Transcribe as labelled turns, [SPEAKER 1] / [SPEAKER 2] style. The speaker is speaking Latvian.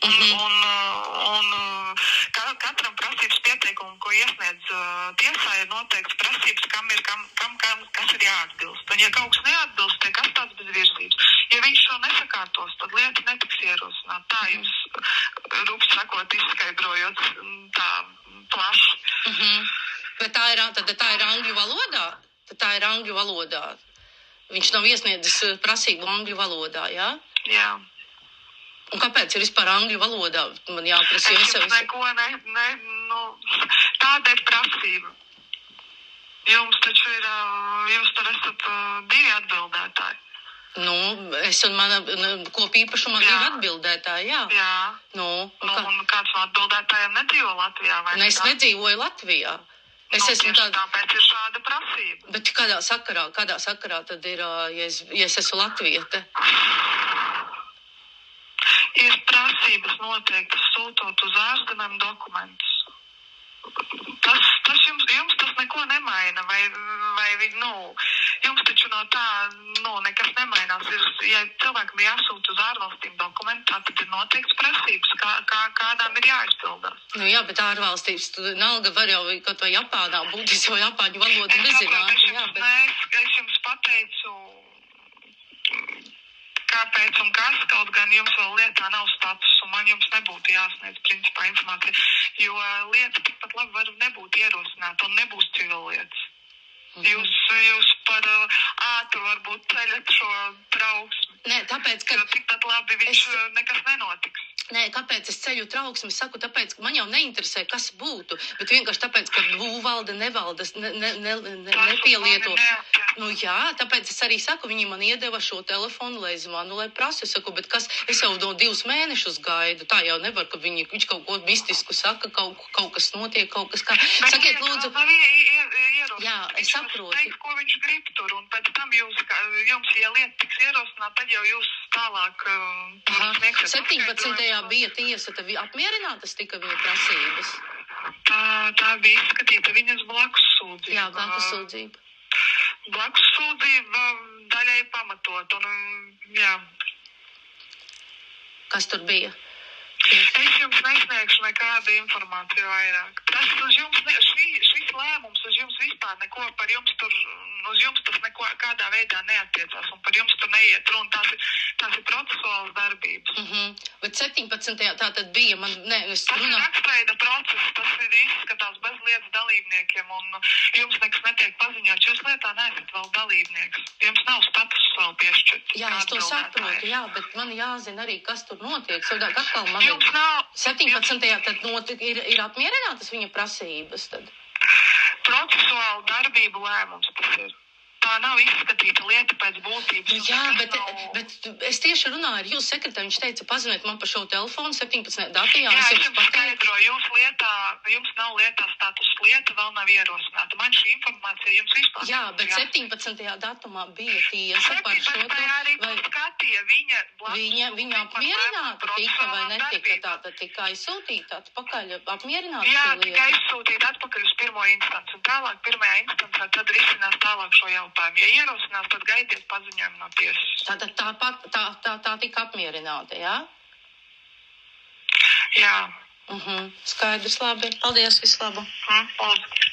[SPEAKER 1] Un katram prasības pieteikumu, ko iesniedz tiesā, ir noteikts prasības, kas ir jāatbilst. Un ja kaut kas neatbilst, tiek atstāts bez virzības. Ja viņš šo nesakārtos, tad lieta netiks ierosināta. Tā jums, rūpīgi sakot, izskaidrojot tā plaši.
[SPEAKER 2] Bet tā ir angļu valodā? Tā ir angļu valodā. Viņš nav iesniedzis prasību angļu valodā, jā?
[SPEAKER 1] Jā.
[SPEAKER 2] Un kāpēc ir vispār angļu valodā? Man jāprasa.
[SPEAKER 1] Es jums neko tāda ir prasība. Jums taču ir, jūs tur esat divi atbildētāji.
[SPEAKER 2] Es un mana kopīpašumā divi atbildētāji, jā.
[SPEAKER 1] Jā.
[SPEAKER 2] Un
[SPEAKER 1] kāds no atbildētājiem nedzīvo Latvijā, vai ne?
[SPEAKER 2] Es nedzīvoju Latvijā.
[SPEAKER 1] Tāpēc ir šāda prasība.
[SPEAKER 2] Bet kādā sakarā tad ir, ja es esmu latviete?
[SPEAKER 1] Ir prasības noteiktas sūtot uz ārzemēm dokumentus. Tas jums tas neko nemaina, vai jums taču no tā, nekas nemainās. Ja cilvēkam jāsūt uz ārvalstīm dokumentu, tad ir noteikts prasības, kādām ir jāizpildās.
[SPEAKER 2] Jā, bet ārvalstīs, nalga var jau kaut vai Japānā būt, es jau Japāņu valodu nezinātu.
[SPEAKER 1] Es jums pateicu, kāpēc un kas, kaut gan jums vēl lietā nav status, un man jums nebūtu jāsniedz principā informācija, jo lieta tikpat labi var nebūt ierosināta un nebūs civilietas. Jūs par ātru varbūt ceļat šo trauksmi.
[SPEAKER 2] Nē, tāpēc, ka...
[SPEAKER 1] Jo tikpat labi nekas nenotiks.
[SPEAKER 2] Nē, kāpēc es ceļu trauksmi? Saku, tāpēc, ka man jau neinteresē, kas būtu, bet vienkārši tāpēc, ka būvvalde nevaldas, nepielieto. Jā, tāpēc es arī saku, viņi man iedeva šo telefonu, lai zvanu, lai prasu. Es saku, bet kas, es jau 2 mēnešus gaidu. Tā jau nevar, ka viņš kaut ko mistisku saka, kaut kas notiek, kaut kas kā. Sakiet, lūdzu. Jā, es saprotu.
[SPEAKER 1] Teiks, ko viņš grib tur, un pēc tam jums, ja lieta tiks ierosināta, tad jau jūs tālāk sniegsiet.
[SPEAKER 2] 17. bija tiesa, tad apmierinātas tika viņa prasības?
[SPEAKER 1] Tā bija izskatīta viņas blakus sūdzība.
[SPEAKER 2] Jā, blakus sūdzība.
[SPEAKER 1] Blakus sūdzība daļai pamatot, un jā.
[SPEAKER 2] Kas tur bija?
[SPEAKER 1] Es jums nesniegšu nekādu informāciju vairāk. Šis lēmums uz jums vispār neko par jums tur, uz jums tas neko kādā veidā neattiecās, un par jums tur neiet runa, tās ir procesuālas darbības.
[SPEAKER 2] Bet 17. tā tad bija,
[SPEAKER 1] tas ir rakstveida process, tas ir izskatās bez lietas dalībniekiem, un jums nekas netiek paziņots, jūs lietā neesat vēl dalībnieks. Jums nav status vēl piešķirts.
[SPEAKER 2] Jā, es to saprotu, jā, bet man jāzina arī, kas tur notiek. Savādāk atkal man 17. tad ir apmierinātas viņa prasības tad?
[SPEAKER 1] Procesuāla darbību lēmums tas ir. Tā nav izskatīta lieta pēc būtības.
[SPEAKER 2] Jā, bet es tieši runāju ar jūsu sekretāru. Viņš teica, pazvaniet man par šo telefonu 17. datā.
[SPEAKER 1] Jā, es jums skaidroju, jums nav lietā status, lieta vēl nav ierosināta. Man šī informācija jums vispār.
[SPEAKER 2] Jā, bet 17. datumā bija tiesa par šo.
[SPEAKER 1] 17. arī skatīja,
[SPEAKER 2] viņa apmierināta tika vai netika, tātad tika aizsūtīta atpakaļ, apmierināta.
[SPEAKER 1] Jā, tika aizsūtīta atpakaļ uz pirmo instanci, un tālāk pirmajā instancē tad risinās tālāk šo jautājumu. Ja ierosinās, tad gaidiet paziņojumu no tiesas.
[SPEAKER 2] Tātad tā tika apmierināta, jā?
[SPEAKER 1] Jā.
[SPEAKER 2] Skaidrs, labi. Paldies, visu labu.
[SPEAKER 1] Paldies.